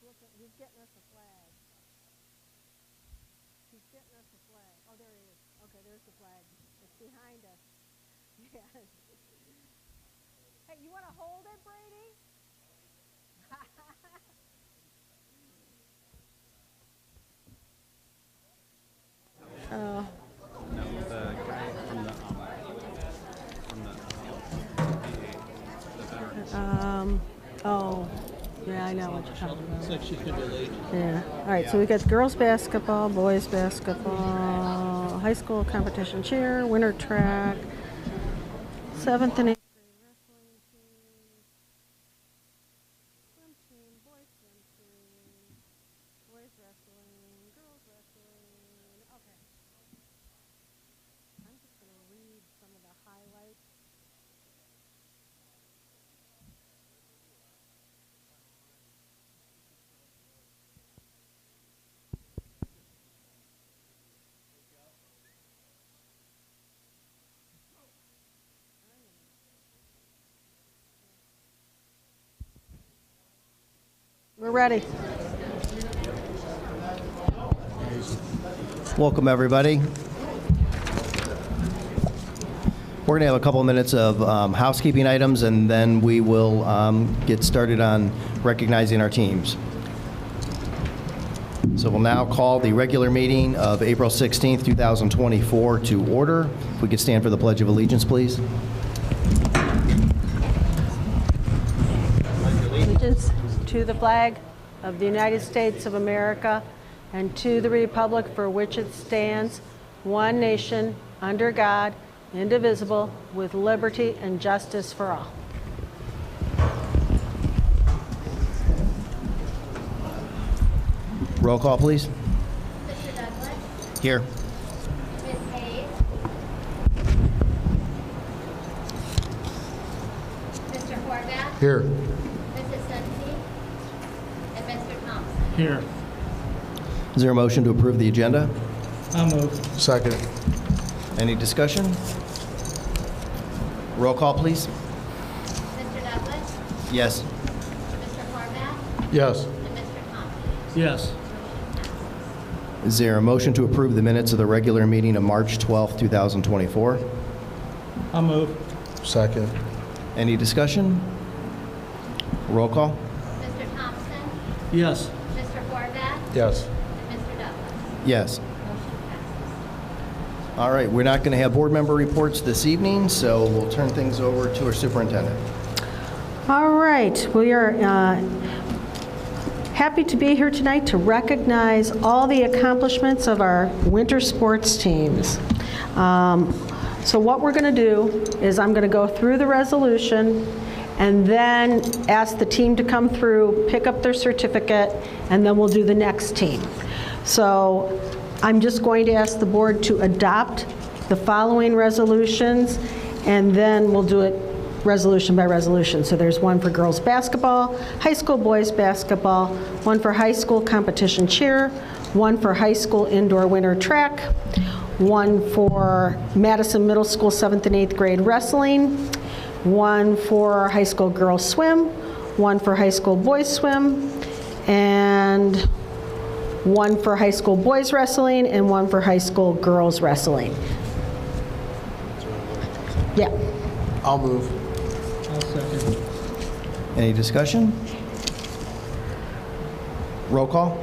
looking. He's getting us a flag. He's getting us a flag. Oh, there he is. Okay, there's the flag. It's behind us. Yes. Hey, you want to hold it, Brady? Oh. No, the guy from the Oh, yeah, I know what you're talking about. Looks like she's going to be late. Yeah. All right, so we got girls basketball, boys basketball, high school competition cheer, winter track, 7th and 8th grade wrestling team, swim team, boys swim team, boys wrestling, girls wrestling. Okay. I'm just going to read some of the highlights. We're ready. Welcome, everybody. We're going to have a couple of minutes of housekeeping items, and then we will get started on recognizing our teams. So we'll now call the regular meeting of April 16th, 2024 to order. If we could stand for the Pledge of Allegiance, please. Allegiance to the flag of the United States of America and to the republic for which it stands, one nation, under God, indivisible, with liberty and justice for all. Roll call, please. Mr. Douglas? Here. Ms. Hayes? Mr. Horvath? Here. Mrs. Sensi? And Mr. Thompson? Here. Is there a motion to approve the agenda? I'll move. Second. Any discussion? Roll call, please. Mr. Douglas? Yes. Mr. Horvath? Yes. And Mr. Thompson? Yes. Is there a motion to approve the minutes of the regular meeting of March 12th, 2024? I'll move. Second. Any discussion? Roll call? Mr. Thompson? Yes. Mr. Horvath? Yes. And Mr. Douglas? Yes. Motion passes. All right, we're not going to have board member reports this evening, so we'll turn things over to our superintendent. All right, we are happy to be here tonight to recognize all the accomplishments of our winter sports teams. So what we're going to do is I'm going to go through the resolution and then ask the team to come through, pick up their certificate, and then we'll do the next team. So I'm just going to ask the board to adopt the following resolutions, and then we'll do it resolution by resolution. So there's one for girls basketball, high school boys basketball, one for high school competition cheer, one for high school indoor winter track, one for Madison Middle School 7th and 8th grade wrestling, one for high school girls swim, one for high school boys swim, and one for high school boys wrestling, and one for high school girls wrestling. Yeah. I'll move. I'll second. Any discussion? Roll call?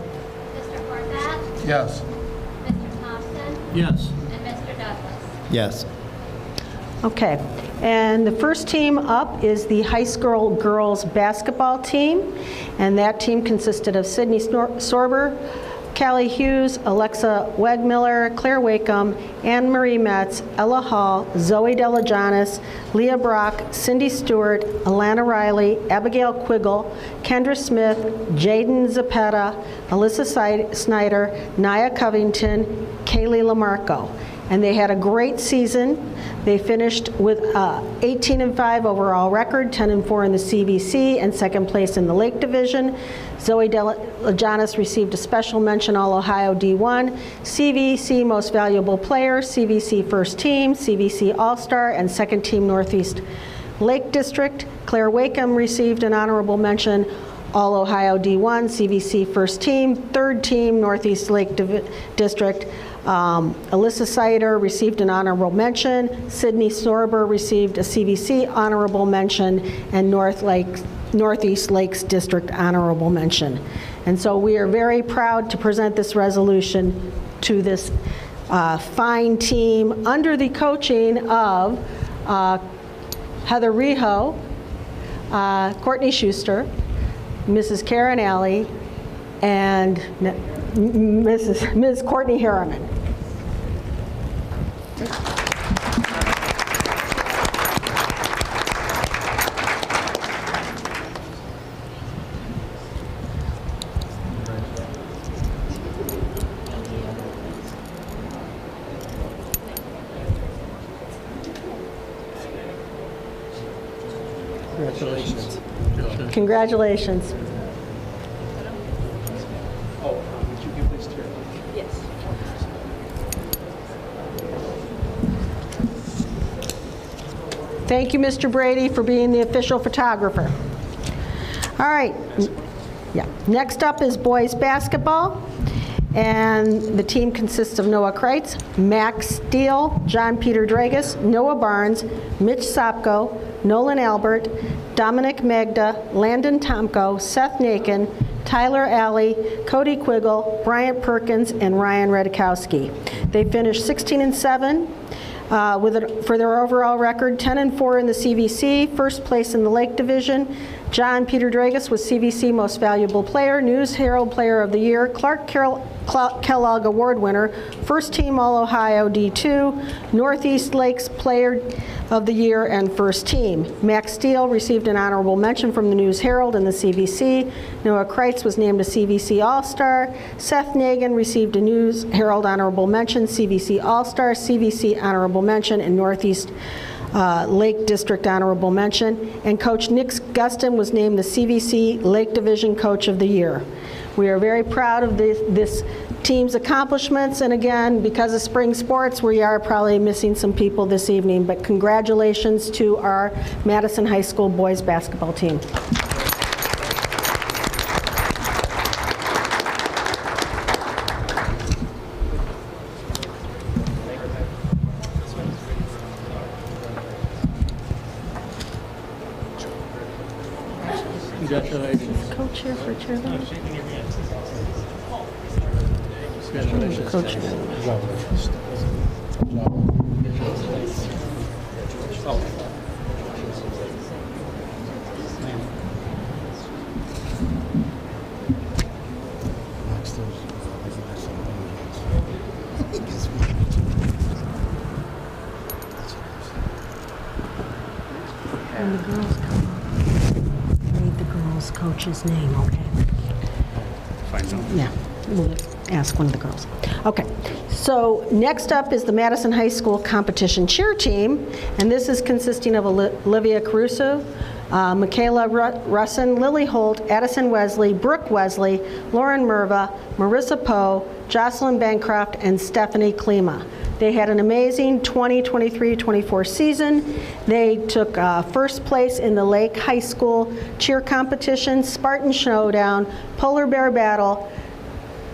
Mr. Horvath? Yes. Mr. Thompson? Yes. And Mr. Douglas? Yes. Okay, and the first team up is the high school girls basketball team, and that team consisted of Sydney Sorber, Callie Hughes, Alexa Wegmiller, Claire Wakeham, Anne Marie Metz, Ella Hall, Zoe Delajanis, Leah Brock, Cindy Stewart, Alana Riley, Abigail Quiggle, Kendra Smith, Jaden Zapeta, Alyssa Snyder, Nia Covington, Kaylee Lamarco. And they had a great season. They finished with 18-5 overall record, 10-4 in the CVC, and second place in the Lake Division. Zoe Delajanis received a special mention All-Ohio D1, CVC Most Valuable Player, CVC First Team, CVC All-Star, and Second Team Northeast Lake District. Claire Wakeham received an honorable mention All-Ohio D1, CVC first team, third team, Northeast Lake District. Alyssa Sider received an honorable mention, Sydney Sorber received a CVC honorable mention, and Northeast Lakes District honorable mention. And so we are very proud to present this resolution to this fine team under the coaching of Heather Reho, Courtney Schuster, Mrs. Karen Alley, and Ms. Courtney Harriman. Congratulations. Congratulations. Thank you, Mr. Brady, for being the official photographer. All right. Yeah. Next up is boys basketball. And the team consists of Noah Kreitz, Max Steele, John Peter Dragus, Noah Barnes, Mitch Sopko, Nolan Albert, Dominic Magda, Landon Tomko, Seth Nakin, Tyler Alley, Cody Quiggle, Bryant Perkins, and Ryan Redikowski. They finished 16-7 for their overall record, 10-4 in the CVC, first place in the Lake Division. John Peter Dragus was CVC Most Valuable Player, News Herald Player of the Year, Clark Kellogg Award winner, first team All-Ohio D2, Northeast Lakes Player of the Year, and first team. Max Steele received an honorable mention from the News Herald in the CVC. Noah Kreitz was named a CVC All-Star. Seth Nagan received a News Herald honorable mention, CVC All-Star, CVC honorable mention, and Northeast Lake District honorable mention. And Coach Nick Gustin was named the CVC Lake Division Coach of the Year. We are very proud of this team's accomplishments, and again, because of spring sports, we are probably missing some people this evening, but congratulations to our Madison High School boys basketball team. Congratulations. Coach here for cheerleading? Congratulations. Coach. When the girls come up, read the girls' coach's name, okay? Find out. Yeah, we'll ask one of the girls. Okay, so next up is the Madison High School competition cheer team, and this is consisting of Olivia Caruso, Michaela Russin, Lily Holt, Addison Wesley, Brooke Wesley, Lauren Merva, Marissa Poe, Jocelyn Bancroft, and Stephanie Klima. They had an amazing 2023-24 season. They took first place in the Lake High School cheer competition, Spartan Showdown, Polar Bear Battle,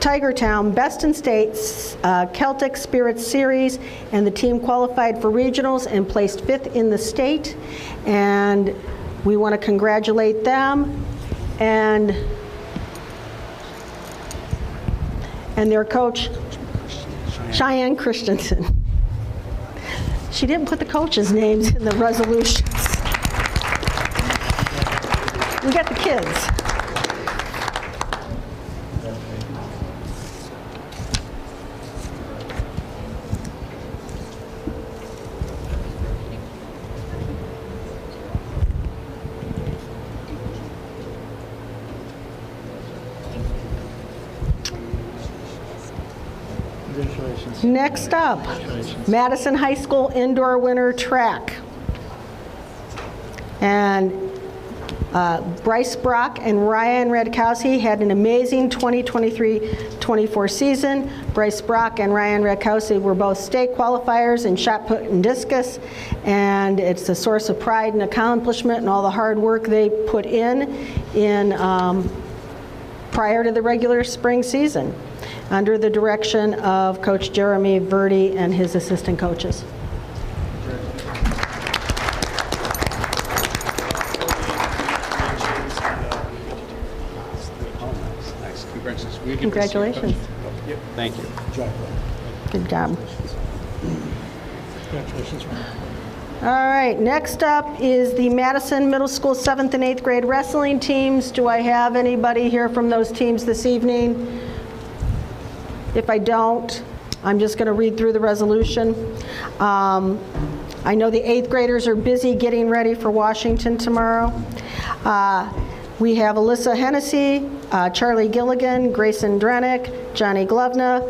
Tiger Town, Best in States, Celtic Spirits Series, and the team qualified for regionals and placed 5th in the state. And we want to congratulate them and their coach, Cheyenne Christensen. She didn't put the coaches' names in the resolutions. We got the kids. Congratulations. Next up, Madison High School indoor winter track. And Bryce Brock and Ryan Redkowski had an amazing 2023-24 season. Bryce Brock and Ryan Redkowski were both state qualifiers in shot put and discus, and it's a source of pride and accomplishment and all the hard work they put in prior to the regular spring season, under the direction of Coach Jeremy Verdi and his assistant coaches. Nice. Congratulations. We can Congratulations. Yep. Thank you. Good job. Congratulations, Ron. All right, next up is the Madison Middle School 7th and 8th grade wrestling teams. Do I have anybody here from those teams this evening? If I don't, I'm just going to read through the resolution. I know the 8th graders are busy getting ready for Washington tomorrow. We have Alyssa Hennessy, Charlie Gilligan, Grayson Drenick, Johnny Glovna,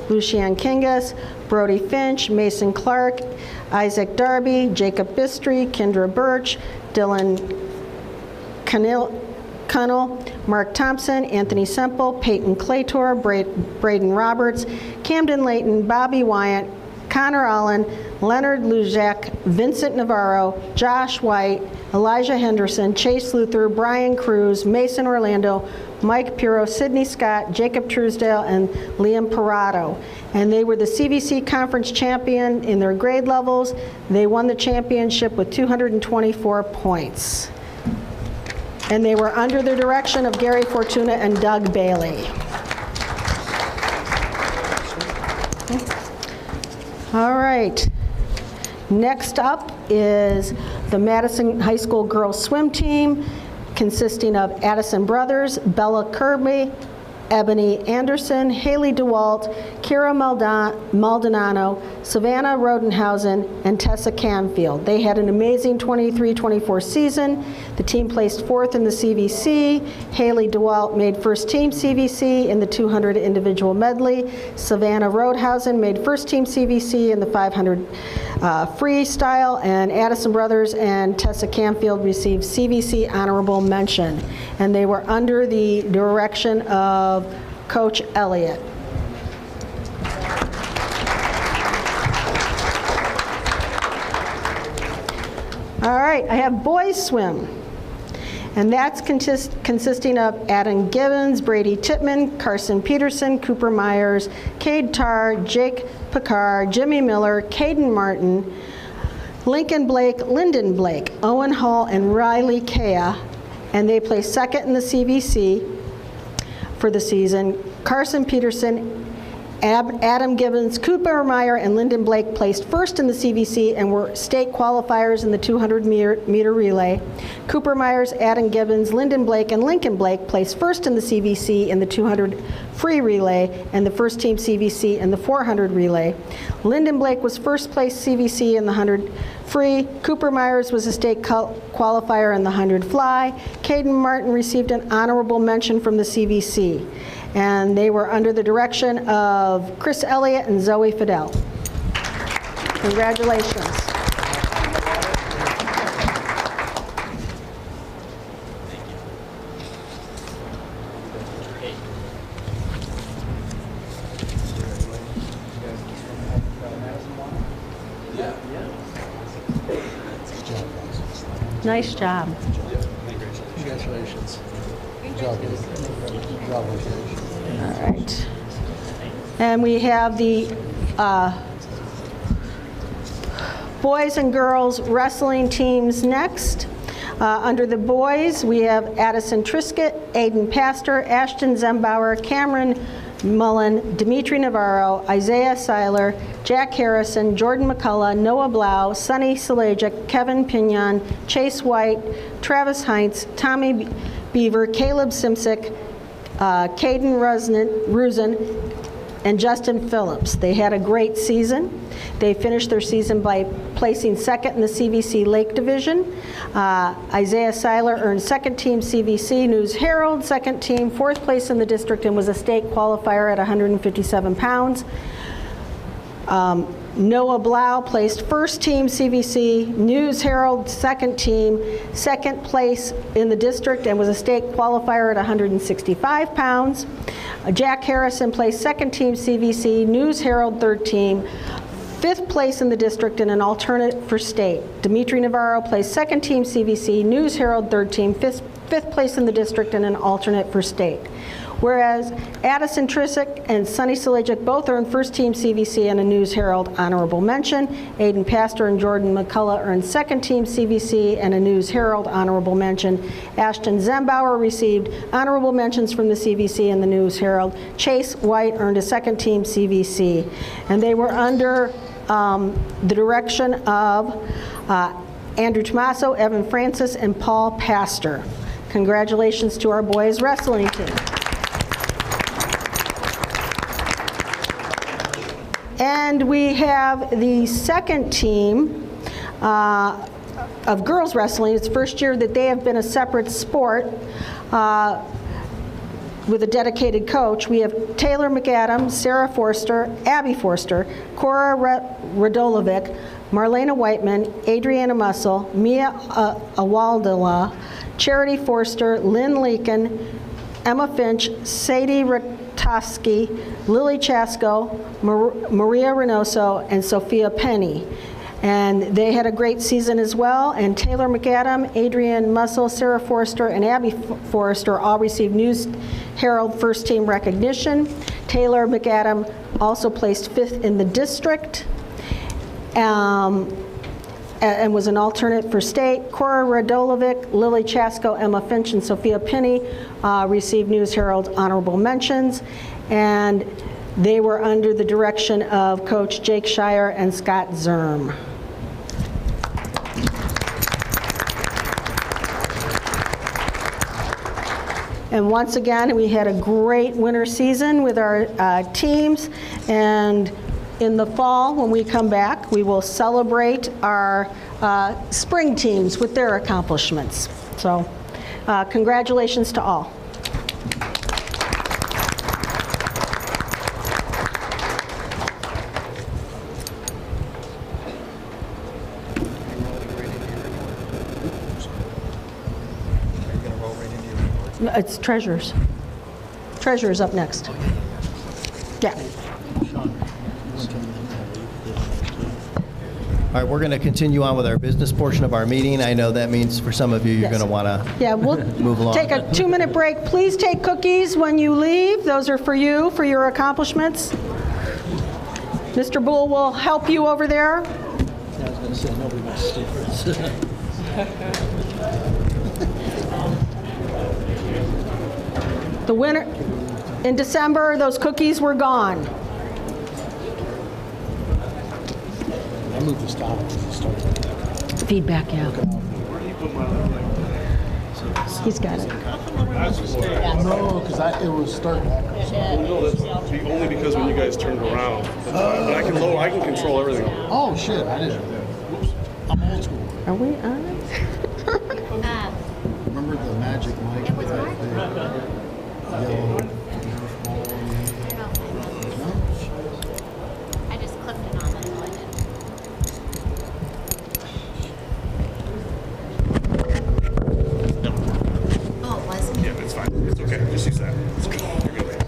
Lucian Kingas, Brody Finch, Mason Clark, Isaac Darby, Jacob Bistry, Kendra Birch, Dylan Cunnell, Mark Thompson, Anthony Semple, Peyton Claytor, Braden Roberts, Camden Layton, Bobby Wyatt, Connor Allen, Leonard Luzak, Vincent Navarro, Josh White, Elijah Henderson, Chase Luther, Brian Cruz, Mason Orlando, Mike Puro, Sidney Scott, Jacob Truesdale, and Liam Parado. And they were the CVC conference champion in their grade levels. They won the championship with 224 points. And they were under the direction of Gary Fortuna and Doug Bailey. All right. Next up is the Madison High School girls swim team, consisting of Addison Brothers, Bella Kirby, Ebony Anderson, Haley DeWalt, Kira Maldonado, Savannah Rodenhausen, and Tessa Canfield. They had an amazing 23-24 season. The team placed 4th in the CVC. Haley DeWalt made first team CVC in the 200 individual medley. Savannah Rodenhausen made first team CVC in the 500 freestyle, and Addison Brothers and Tessa Canfield received CVC honorable mention. And they were under the direction of Coach Elliott. All right, I have boys swim. And that's consisting of Adam Gibbons, Brady Tippman, Carson Peterson, Cooper Myers, Cade Tarr, Jake Picard, Jimmy Miller, Caden Martin, Lincoln Blake, Lyndon Blake, Owen Hall, and Riley Kea. And they placed 2nd in the CVC for the season. Carson Peterson, Adam Gibbons, Cooper Meyer, and Lyndon Blake placed 1st in the CVC and were state qualifiers in the 200-meter relay. Cooper Myers, Adam Gibbons, Lyndon Blake, and Lincoln Blake placed 1st in the CVC in the 200 free relay and the first team CVC in the 400 relay. Lyndon Blake was first place CVC in the 100 free. Cooper Myers was a state qualifier in the 100 fly. Caden Martin received an honorable mention from the CVC. And they were under the direction of Chris Elliott and Zoe Fidel. Congratulations. Nice job. Congratulations. Good job, Good job, All right. And we have the boys and girls wrestling teams next. Under the boys, we have Addison Triscutt, Aiden Pastor, Ashton Zembauer, Cameron Mullen, Dimitri Navarro, Isaiah Seiler, Jack Harrison, Jordan McCullough, Noah Blau, Sonny Salajic, Kevin Pignon, Chase White, Travis Heinz, Tommy Beaver, Caleb Simsick, Caden Rusin, and Justin Phillips. They had a great season. They finished their season by placing 2nd in the CVC Lake Division. Isaiah Seiler earned 2nd team CVC News Herald, 2nd team, 4th place in the district, and was a state qualifier at 157 pounds. Noah Blau placed first team CVC, News Herald second team, second place in the district and was a state qualifier at 165 pounds. Jack Harrison placed second team CVC, News Herald third team, fifth place in the district and an alternate for state. Dimitri Navarro placed second team CVC, News Herald third team, fifth place in the district and an alternate for state. Whereas Addison Trisick and Sonny Salijic both earned first team CVC and a News Herald honorable mention. Aiden Pastor and Jordan McCullough earned second team CVC and a News Herald honorable mention. Ashton Zembauer received honorable mentions from the CVC and the News Herald. Chase White earned a second team CVC. And they were under the direction of Andrew Tomaso, Evan Francis, and Paul Pastor. Congratulations to our boys wrestling team. And we have the second team of girls wrestling. It's the first year that they have been a separate sport with a dedicated coach. We have Taylor McAdams, Sarah Forster, Abby Forster, Cora Radolovic, Marlena Whiteman, Adriana Mussel, Mia Awaldala, Charity Forster, Lynn Leakin, Emma Finch, Sadie Ratoski, Lily Chasko, Maria Reynoso, and Sophia Penny. And they had a great season as well. And Taylor McAdam, Adrian Mussel, Sarah Forster, and Abby Forster all received News Herald first team recognition. Taylor McAdam also placed fifth in the district and was an alternate for state. Cora Radolovic, Lily Chasko, Emma Finch, and Sophia Penny received News Herald honorable mentions. And they were under the direction of Coach Jake Shire and Scott Zerm. And once again, we had a great winter season with our teams. And in the fall, when we come back, we will celebrate our spring teams with their accomplishments. So congratulations to all. It's treasurers. Treasurers up next. Yeah. All right, we're going to continue on with our business portion of our meeting. I know that means for some of you, you're Yes. going to want to Yeah, we'll move along. take a 2-minute break. Please take cookies when you leave. Those are for you, for your accomplishments. Mr. Bull will help you over there. Yeah, I was going to say, nobody makes a difference. The winner, in December, those cookies were gone. I moved the stop because it started. Feedback, yeah. He's got it. No, because it was starting backwards. No, that's only because when you guys turned around. But I can lower, I can control everything. Oh, shit, I didn't. I'm old school. Are we on it? Remember the magic mic? It was that Mark. the yellow Nerf ball? I just clipped it on, that's all I did. Oh, it wasn't? Yeah, it's fine. It's okay. Just use that. It's good. You're good.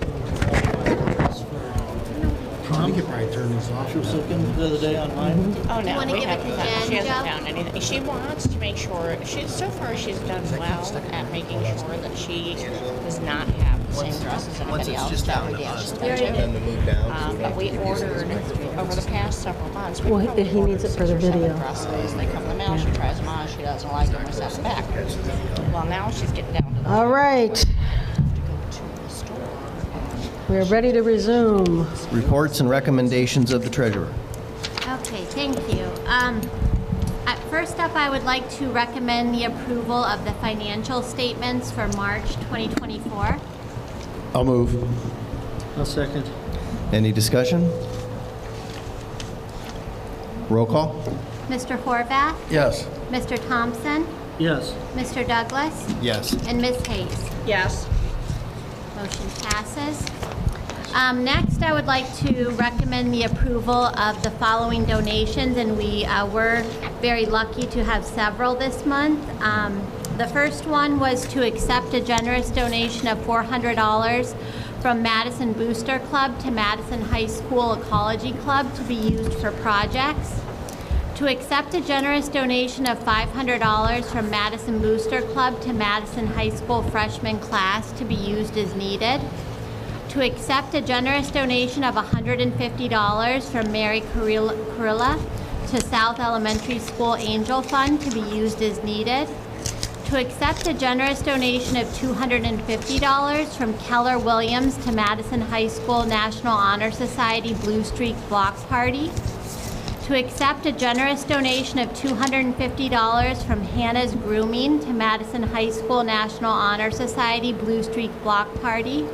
We could probably turn these off. She was looking the other day on mine. Oh, no, wanna we give it haven't to found, Jen, she hasn't Joe? found anything. She wants to make sure, so far she's done well at making sure that she does not have the same dress as Once anybody it's else. just That down would to be us, expensive. then to move down. But we ordered, over the past several months, we Well, probably he needs it ordered for the 6 or 7 video. dresses. They come in the mail, she tries them on, she doesn't like them, we send them back. Well, now she's getting down to the All right, to the store. we're ready to resume. Reports and recommendations of the treasurer. Okay, thank you. First up, I would like to recommend the approval of the financial statements for March 2024. I'll move. I'll second. Any discussion? Roll call? Mr. Horvath, Yes. Mr. Thompson, Yes. Mr. Douglas, Yes. and Ms. Hayes. Yes. Motion passes. Next, I would like to recommend the approval of the following donations, and we were very lucky to have several this month. The first one was to accept a generous donation of $400 from Madison Booster Club to Madison High School Ecology Club to be used for projects. To accept a generous donation of $500 from Madison Booster Club to Madison High School freshman class to be used as needed. To accept a generous donation of $150 from Mary Carilla to South Elementary School Angel Fund to be used as needed. To accept a generous donation of $250 from Keller Williams to Madison High School National Honor Society Blue Streak Block Party. To accept a generous donation of $250 from Hannah's Grooming to Madison High School National Honor Society Blue Streak Block Party.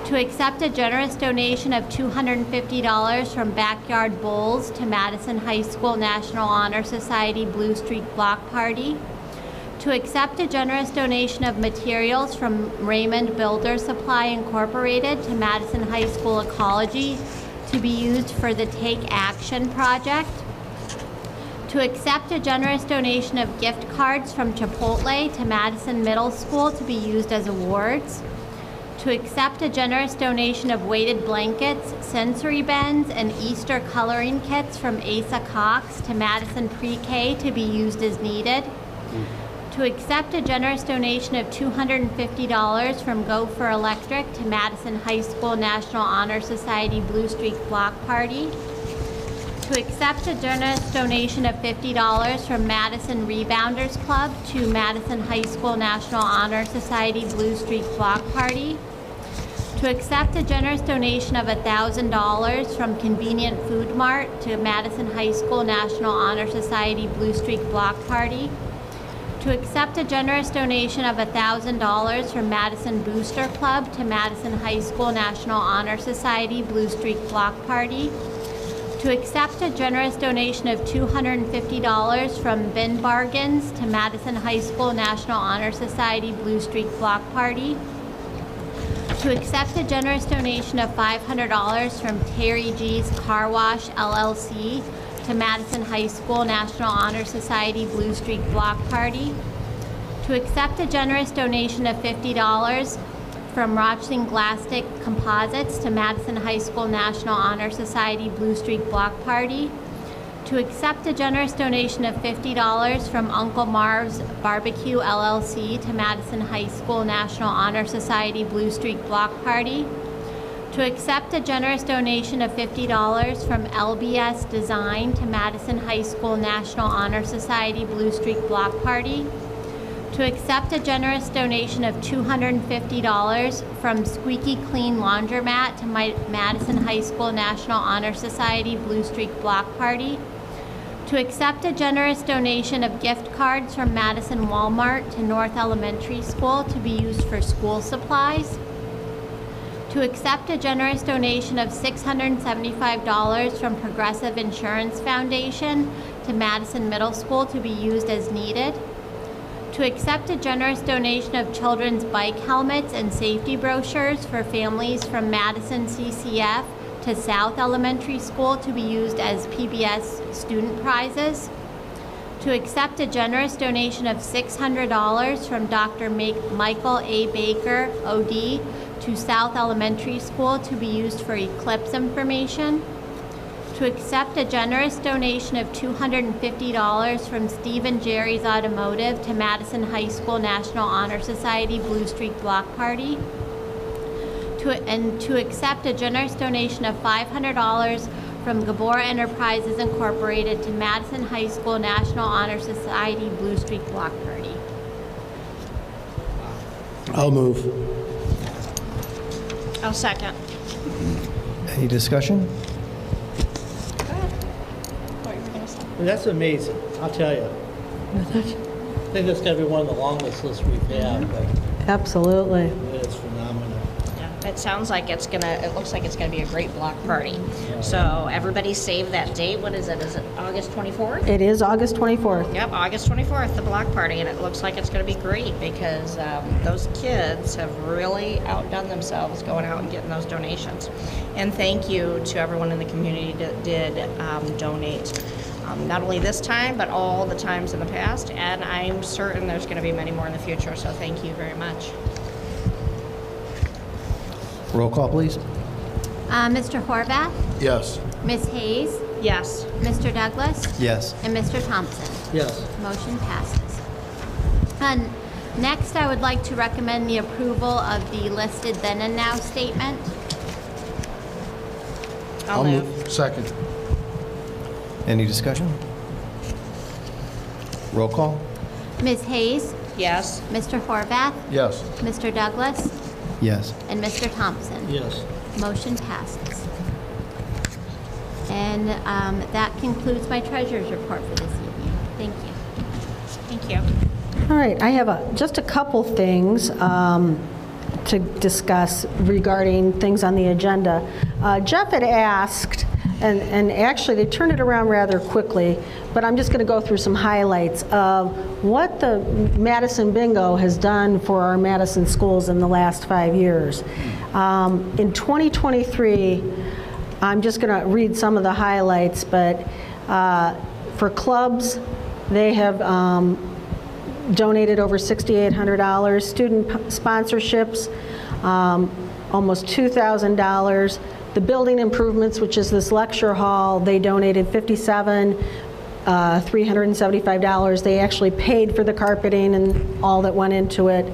To accept a generous donation of $250 from Backyard Bowls to Madison High School National Honor Society Blue Streak Block Party. To accept a generous donation of materials from Raymond Builder Supply Incorporated to Madison High School Ecology to be used for the Take Action project. To accept a generous donation of gift cards from Chipotle to Madison Middle School to be used as awards. To accept a generous donation of weighted blankets, sensory bends, and Easter coloring kits from Asa Cox to Madison Pre-K to be used as needed. To accept a generous donation of $250 from Gopher Electric to Madison High School National Honor Society Blue Streak Block Party. To accept a generous donation of $50 from Madison Rebounders Club to Madison High School National Honor Society Blue Streak Block Party. To accept a generous donation of $1,000 from Convenient Food Mart to Madison High School National Honor Society Blue Streak Block Party. To accept a generous donation of $1,000 from Madison Booster Club to Madison High School National Honor Society Blue Streak Block Party. To accept a generous donation of $250 from Bin Bargains to Madison High School National Honor Society Blue Streak Block Party. To accept a generous donation of $500 from Terry G's Car Wash LLC to Madison High School National Honor Society Blue Streak Block Party. To accept a generous donation of $50 from Rochling Glastic Composites to Madison High School National Honor Society Blue Streak Block Party. To accept a generous donation of $50 from Uncle Marv's Barbecue LLC to Madison High School National Honor Society Blue Streak Block Party. To accept a generous donation of $50 from LBS Design to Madison High School National Honor Society Blue Streak Block Party. To accept a generous donation of $250 from Squeaky Clean Laundromat to Madison High School National Honor Society Blue Streak Block Party. To accept a generous donation of gift cards from Madison Walmart to North Elementary School to be used for school supplies. To accept a generous donation of $675 from Progressive Insurance Foundation to Madison Middle School to be used as needed. To accept a generous donation of children's bike helmets and safety brochures for families from Madison CCF to South Elementary School to be used as PBS student prizes. To accept a generous donation of $600 from Dr. Michael A. Baker, OD, to South Elementary School to be used for eclipse information. To accept a generous donation of $250 from Steve and Jerry's Automotive to Madison High School National Honor Society Blue Streak Block Party. To accept a generous donation of $500 from Gabor Enterprises Incorporated to Madison High School National Honor Society Blue Streak Block Party. I'll move. I'll second. Any discussion? That's amazing, I'll tell you. I think that's gotta be one of the longest lists we've had, but Absolutely. it's phenomenal. Yeah, it sounds like it looks like it's gonna be a great block party. So everybody save that date. What is it? Is it August 24th? It is August 24th. Yep, August 24th, the block party, and it looks like it's going to be great because those kids have really outdone themselves going out and getting those donations. And thank you to everyone in the community that did donate, not only this time, but all the times in the past, and I'm certain there's going to be many more in the future, so thank you very much. Roll call, please. Mr. Horvath, Yes. Ms. Hayes, Yes. Mr. Douglas, Yes. and Mr. Thompson. Yes. Motion passes. And next, I would like to recommend the approval of the listed then and now statement. I'll move. Second. Any discussion? Roll call? Ms. Hayes, Yes. Mr. Horvath, Yes. Mr. Douglas, Yes. and Mr. Thompson. Yes. Motion passes. And that concludes my treasurer's report for this evening. Thank you. Thank you. All right, I have just a couple things to discuss regarding things on the agenda. Jeff had asked, and actually they turned it around rather quickly, but I'm just going to go through some highlights of what the Madison Bingo has done for our Madison schools in the last 5 years. In 2023, I'm just going to read some of the highlights, but for clubs, they have donated over $6,800. Student sponsorships, almost $2,000. The building improvements, which is this lecture hall, they donated $375. They actually paid for the carpeting and all that went into it.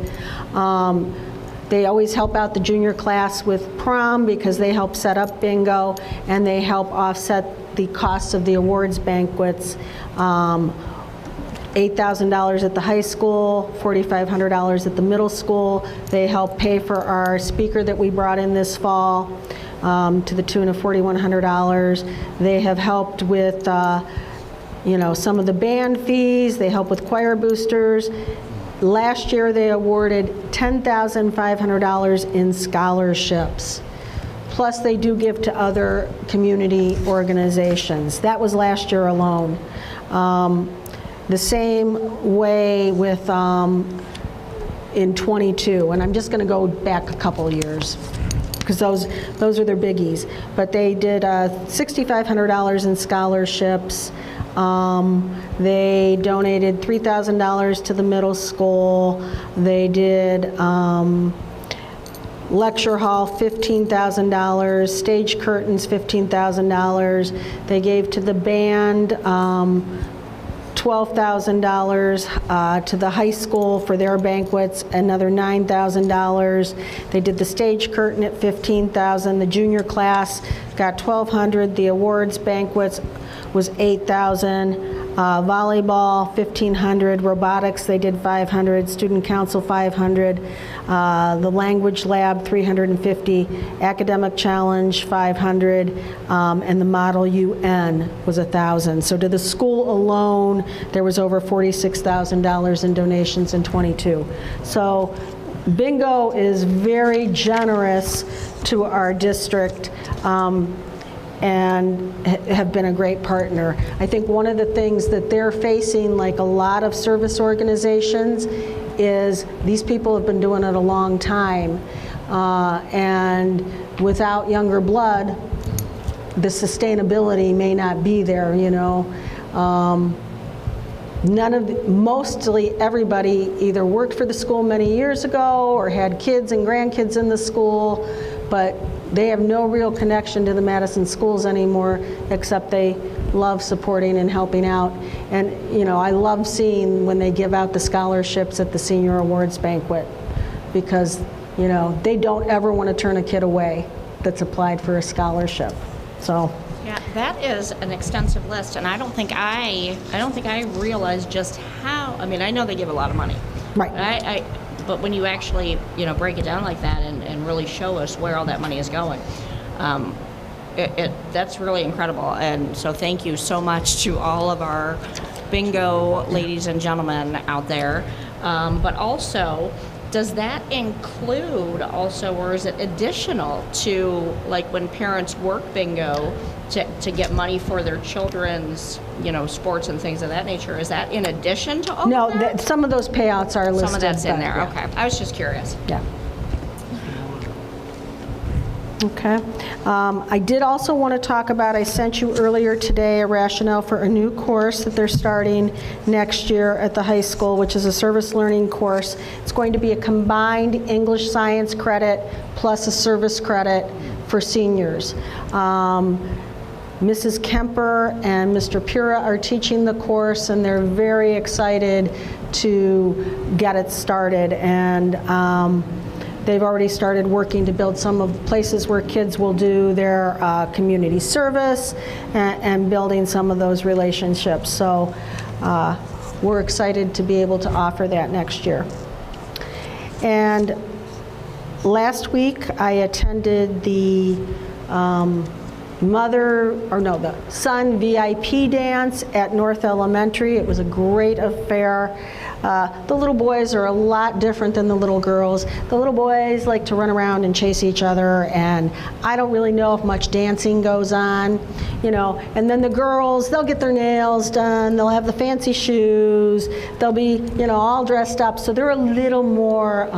They always help out the junior class with prom because they help set up bingo and they help offset the costs of the awards banquets. $8,000 at the high school, $4,500 at the middle school. They help pay for our speaker that we brought in this fall to the tune of $4,100. They have helped with some of the band fees. They help with choir boosters. Last year, they awarded $10,500 in scholarships. Plus, they do give to other community organizations. That was last year alone. The same way with in 22, and I'm just going to go back a couple years because those are their biggies. But they did $6,500 in scholarships. They donated $3,000 to the middle school. They did lecture hall, $15,000, stage curtains, $15,000. They gave to the band $12,000, to the high school for their banquets, another $9,000. They did the stage curtain at $15,000. The junior class got $1,200. The awards banquets was $8,000. Volleyball, $1,500. Robotics, they did $500. Student council, $500. The language lab, $350. Academic challenge, $500. And the model UN was $1,000. So to the school alone, there was over $46,000 in donations in 22. So bingo is very generous to our district. And have been a great partner. I think one of the things that they're facing, like a lot of service organizations, is these people have been doing it a long time. And without younger blood, the sustainability may not be there, mostly everybody either worked for the school many years ago or had kids and grandkids in the school, but they have no real connection to the Madison schools anymore, except they love supporting and helping out. And, I love seeing when they give out the scholarships at the senior awards banquet because, they don't ever want to turn a kid away that's applied for a scholarship. So. Yeah, that is an extensive list, and I don't think I realized just how. I mean, I know they give a lot of money, right? But when you actually, break it down like that and really show us where all that money is going, that's really incredible. And so thank you so much to all of our bingo ladies and gentlemen out there. But also, Does that include also, or is it additional to, like, when parents work bingo to get money for their children's, sports and things of that nature? Is that in addition to all No, of that? some of those payouts are listed. Some of that's in but, there, yeah. okay. I was just curious. Yeah. Okay. I did also want to talk about, I sent you earlier today a rationale for a new course that they're starting next year at the high school, which is a service learning course. It's going to be a combined English science credit plus a service credit for seniors. Mrs. Kemper and Mr. Pura are teaching the course, and they're very excited to get it started. And they've already started working to build some of the places where kids will do their community service and building some of those relationships. So we're excited to be able to offer that next year. And last week I attended the the son VIP dance at North Elementary. It was a great affair. The little boys are a lot different than the little girls. The little boys like to run around and chase each other, and I don't really know if much dancing goes on, and then the girls, they'll get their nails done, they'll have the fancy shoes, they'll be, all dressed up, so they're a little more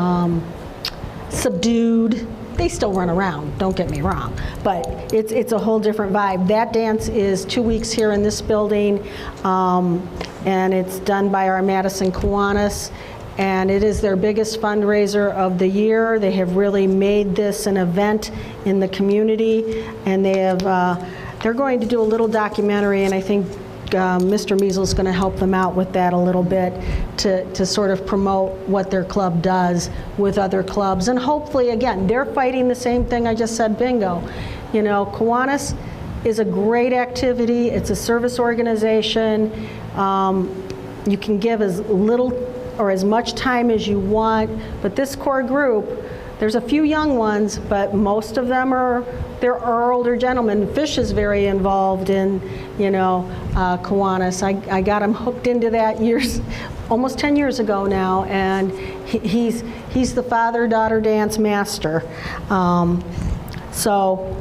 subdued. They still run around, don't get me wrong, but it's a whole different vibe. That dance is 2 weeks here in this building, and it's done by our Madison Kiwanis, and it is their biggest fundraiser of the year. They have really made this an event in the community, and they're going to do a little documentary, and I think Mr. Measel's going to help them out with that a little bit to sort of promote what their club does with other clubs. And hopefully, again, they're fighting the same thing I just said, bingo. Kiwanis is a great activity. It's a service organization. You can give as little or as much time as you want, but this core group, there's a few young ones, but most of them are older gentlemen. Fish is very involved in, Kiwanis. I got him hooked into that almost 10 years ago now, and he's the father-daughter dance master. So,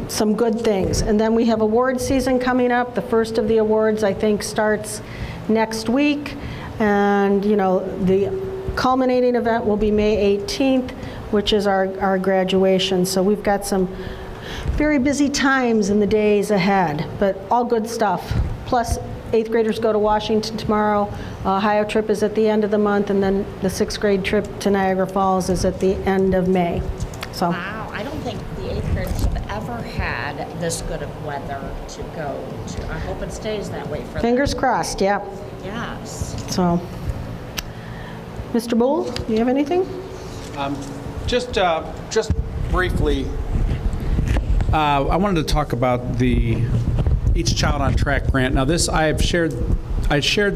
some good things. And then we have award season coming up. The first of the awards, I think, starts next week, and the culminating event will be May 18th, which is our graduation. So we've got some very busy times in the days ahead, but all good stuff. Plus, 8th graders go to Washington tomorrow. Ohio trip is at the end of the month, and then the 6th grade trip to Niagara Falls is at the end of May. So. Wow, I don't think the 8th graders have ever had this good of weather to go to. I hope it stays that way for them. Fingers crossed, yeah. Yes. So. Mr. Bull, do you have anything? Just briefly, I wanted to talk about the Each Child on Track grant. Now, this I shared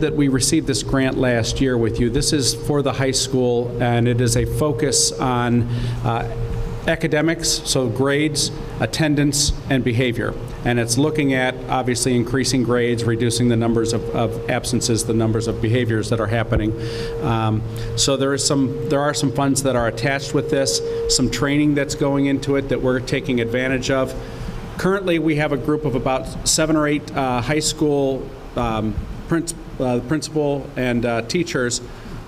that we received this grant last year with you. This is for the high school, and it is a focus on academics, so grades, attendance, and behavior. And it's looking at, obviously, increasing grades, reducing the numbers of absences, the numbers of behaviors that are happening. So there are some funds that are attached with this, some training that's going into it that we're taking advantage of. Currently, we have a group of about 7 or 8 high school principal and teachers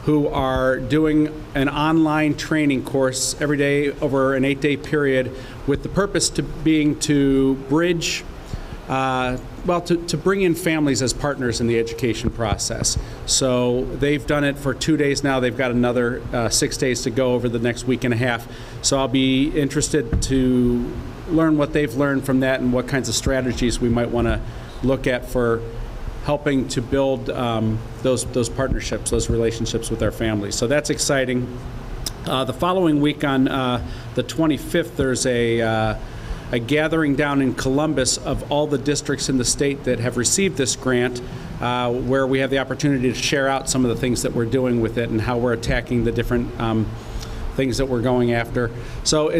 who are doing an online training course every day over an 8-day period, with the purpose to bridge, to bring in families as partners in the education process. So they've done it for 2 days now. They've got another 6 days to go over the next week and a half. So I'll be interested to learn what they've learned from that and what kinds of strategies we might want to look at for helping to build those partnerships, those relationships with our families. So that's exciting. The following week on the 25th, there's a gathering down in Columbus of all the districts in the state that have received this grant, where we have the opportunity to share out some of the things that we're doing with it and how we're attacking the different things that we're going after. So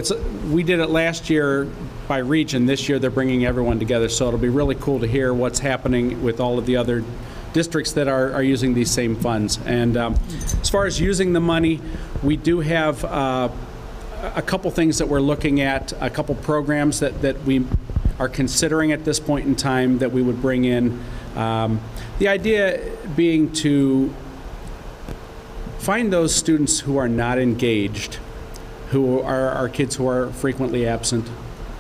we did it last year by region. This year they're bringing everyone together, so it'll be really cool to hear what's happening with all of the other districts that are using these same funds. And as far as using the money, we do have a couple things that we're looking at, a couple programs that we are considering at this point in time that we would bring in. The idea being to find those students who are not engaged, who are kids who are frequently absent,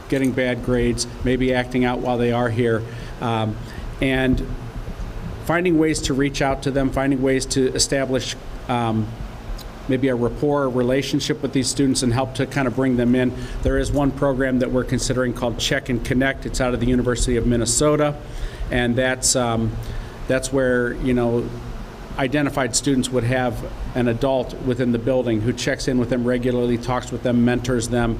getting bad grades, maybe acting out while they are here, and finding ways to reach out to them, finding ways to establish maybe a rapport, a relationship with these students and help to kind of bring them in. There is one program that we're considering called Check and Connect. It's out of the University of Minnesota, and that's where, you know, identified students would have an adult within the building who checks in with them regularly, talks with them, mentors them,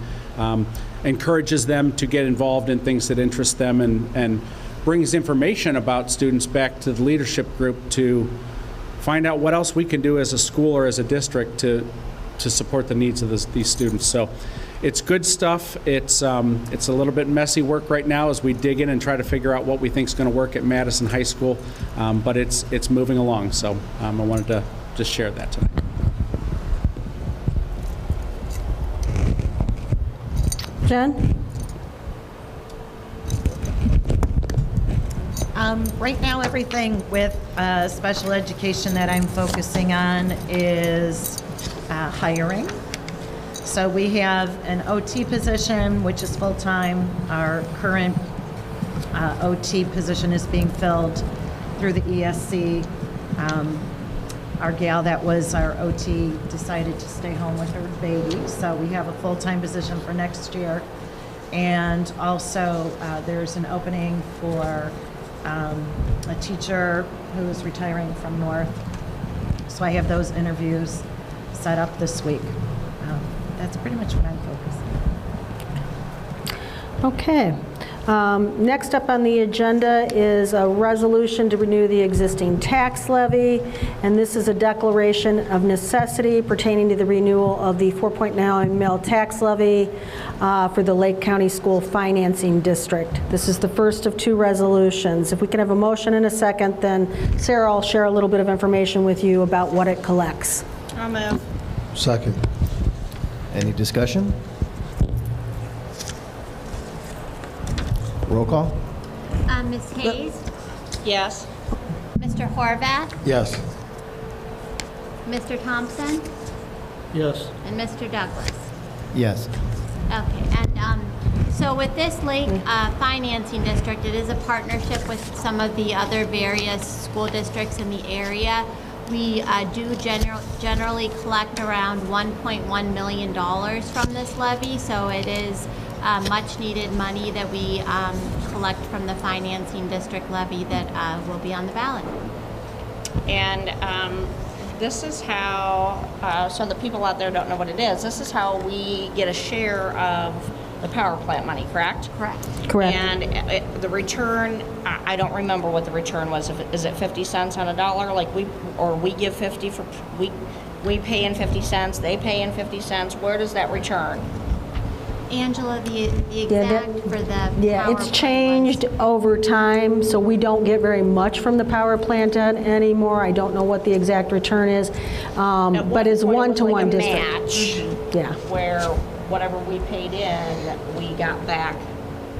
encourages them to get involved in things that interest them, and brings information about students back to the leadership group to find out what else we can do as a school or as a district to support the needs of these students. So it's good stuff. It's a little bit messy work right now as we dig in and try to figure out what we think is going to work at Madison High School, but it's moving along. So I wanted to just share that tonight. Jen? Right now, everything with special education that I'm focusing on is hiring. So we have an OT position, which is full-time. Our current OT position is being filled through the ESC. Our gal that was our OT decided to stay home with her baby, so we have a full-time position for next year. And also, there's an opening for a teacher who's retiring from North. So I have those interviews set up this week. That's pretty much what I'm focusing on. Okay. Next up on the agenda is a resolution to renew the existing tax levy, and this is a declaration of necessity pertaining to the renewal of the 4.9 mil tax levy for the Lake County School Financing District. This is the first of two resolutions. If we can have a motion in a second, then Sarah will share a little bit of information with you about what it collects. I'll move. Second. Any discussion? Roll call? Ms. Hayes, Yes. Mr. Horvath, Yes. Mr. Thompson, Yes. and Mr. Douglas. Yes. Okay, and so with this Lake Financing District, it is a partnership with some of the other various school districts in the area. We do generally collect around $1.1 million from this levy, so it is much needed money that we collect from the financing district levy that will be on the ballot. And this is how, so the people out there don't know what it is, this is how we get a share of the power plant money, correct? Correct. Correct. And the return, I don't remember what the return was. Is it 50 cents on a dollar? Like we give 50 for, we pay in 50 cents, they pay in 50 cents. Where does that return? Angela, the exact for the Yeah, power it's plant changed over time, so we don't get very much from the power plant anymore. I don't know what the exact return is, but it's one-to-one district. Match, Yeah. where whatever we paid in, we got back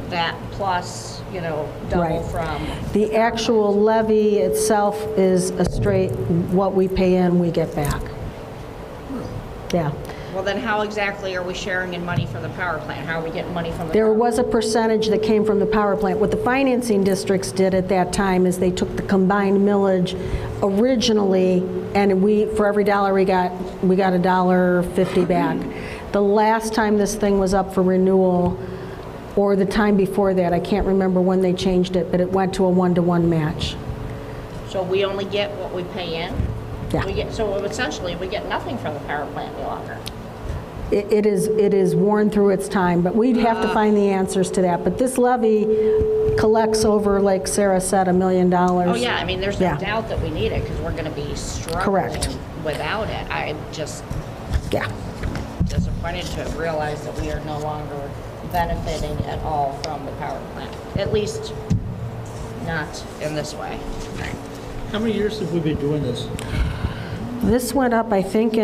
that plus, you know, double Right. from. The actual levy itself is a straight, what we pay in, we get back. Yeah. Well, then how exactly are we sharing in money for the power plant? How are we getting money from the There power was a percentage that came from the power plant. What the financing districts did at that time is they took the combined millage originally, and for every dollar we got $1.50 back. The last time this thing was up for renewal, or the time before that, I can't remember when they changed it, but it went to a one-to-one match. So we only get what we pay in? Yeah. So essentially, we get nothing from the power plant any longer. It is worn through its time, but we'd have to find the answers to that. But this levy collects over, like Sarah said, $1 million. Oh, yeah, I mean, there's no Yeah. doubt that we need it, because we're gonna be struggling Correct. without it. I'm just Yeah. disappointed to realize that we are no longer benefiting at all from the power plant, at least not in this way. How many years have we been doing this? This went up, I think,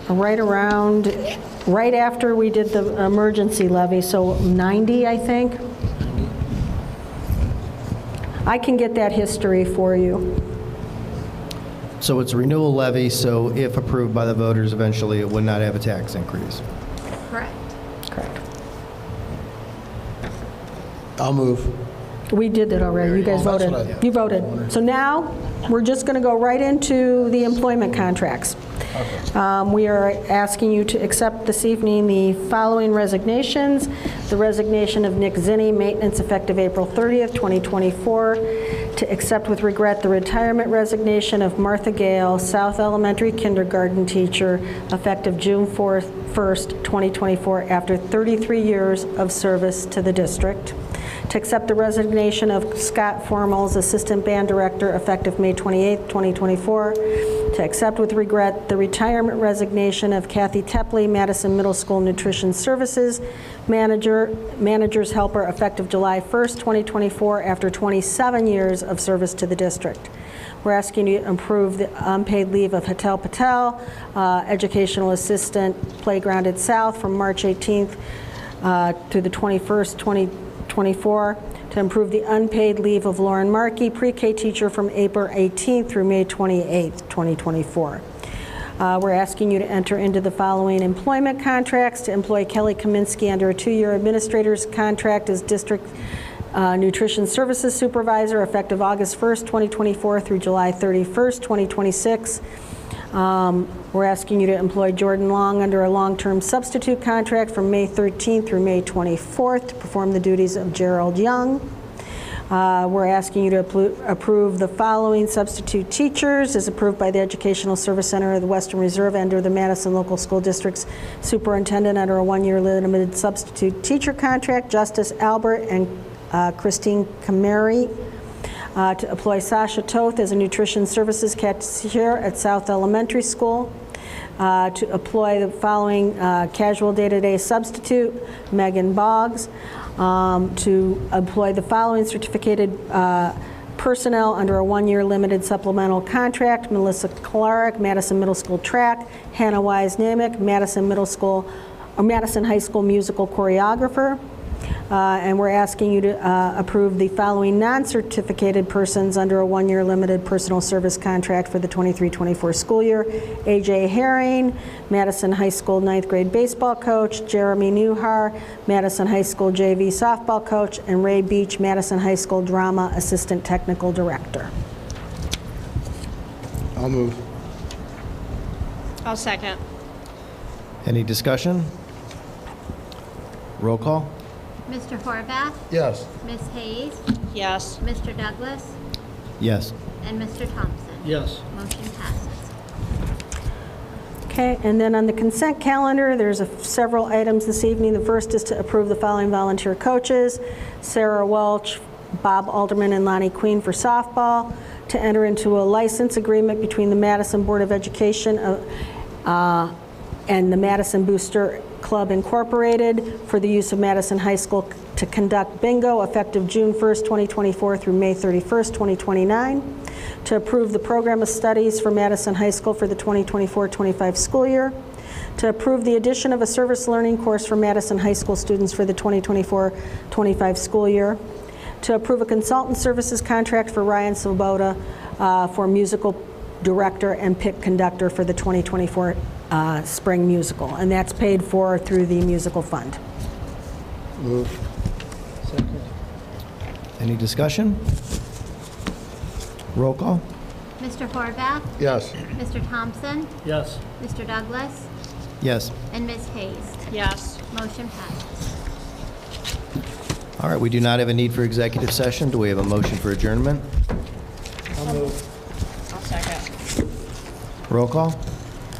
right after we did the emergency levy, so 90, I think. I can get that history for you. So it's a renewal levy, so if approved by the voters eventually, it would not have a tax increase. Correct. Correct. I'll move. We did it already. You guys Oh, that's voted. what I- You voted. So now, we're just going to go right into the employment contracts. We are asking you to accept this evening the following resignations. The resignation of Nick Zinni, maintenance effective April 30th, 2024. To accept with regret the retirement resignation of Martha Gale, South Elementary kindergarten teacher, effective June 1st, 2024, after 33 years of service to the district. To accept the resignation of Scott Formals, Assistant Band Director, effective May 28th, 2024. To accept with regret the retirement resignation of Kathy Tepley, Madison Middle School Nutrition Services Manager's Helper, effective July 1st, 2024, after 27 years of service to the district. We're asking you to approve the unpaid leave of Hatel Patel, Educational Assistant, Playground at South, from March 18th through the 21st, 2024. To improve the unpaid leave of Lauren Markey, pre-K teacher, from April 18th through May 28th, 2024. We're asking you to enter into the following employment contracts: to employ Kelly Kaminsky under a 2-year administrator's contract as District Nutrition Services Supervisor, effective August 1st, 2024 through July 31st, 2026. We're asking you to employ Jordan Long under a long-term substitute contract from May 13th through May 24th to perform the duties of Gerald Young. We're asking you to approve the following substitute teachers as approved by the Educational Service Center of the Western Reserve under the Madison Local School District's superintendent under a 1-year limited substitute teacher contract: Justice Albert and Christine Cameri. To employ Sasha Toth as a nutrition services cashier at South Elementary School. To employ the following casual day-to-day substitute: Megan Boggs. To employ the following certificated personnel under a 1-year limited supplemental contract: Melissa Clark, Madison Middle School track; Hannah Wise-Namick, Madison High School musical choreographer. And we're asking you to approve the following non-certificated persons under a 1-year limited personal service contract for the 23-24 school year: A.J. Herring, Madison High School 9th grade baseball coach; Jeremy Newhar, Madison High School JV softball coach; and Ray Beach, Madison High School drama assistant technical director. I'll move. I'll second. Any discussion? Roll call? Mr. Horvath, Yes. Ms. Hayes, Yes. Mr. Douglas, Yes. and Mr. Thompson. Yes. Motion passes. Okay, and then on the consent calendar, there's several items this evening. The first is to approve the following volunteer coaches: Sarah Welch, Bob Alderman, and Lonnie Queen for softball. To enter into a license agreement between the Madison Board of Education and the Madison Booster Club Incorporated for the use of Madison High School to conduct bingo, effective June 1st, 2024 through May 31st, 2029. To approve the program of studies for Madison High School for the 2024-25 school year. To approve the addition of a service learning course for Madison High School students for the 2024-25 school year. To approve a consultant services contract for Ryan Svoboda for musical director and pit conductor for the 2024 spring musical, and that's paid for through the musical fund. Move. Second. Any discussion? Roll call? Mr. Horvath, Yes. Mr. Thompson, Yes. Mr. Douglas, Yes. and Ms. Hayes. Yes. Motion passes. All right, we do not have a need for executive session. Do we have a motion for adjournment? I'll move. I'll second. Roll call?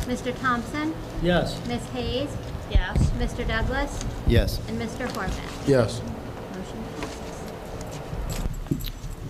Mr. Thompson, Yes. Ms. Hayes, Yes. Mr. Douglas, Yes. and Mr. Horvath. Yes.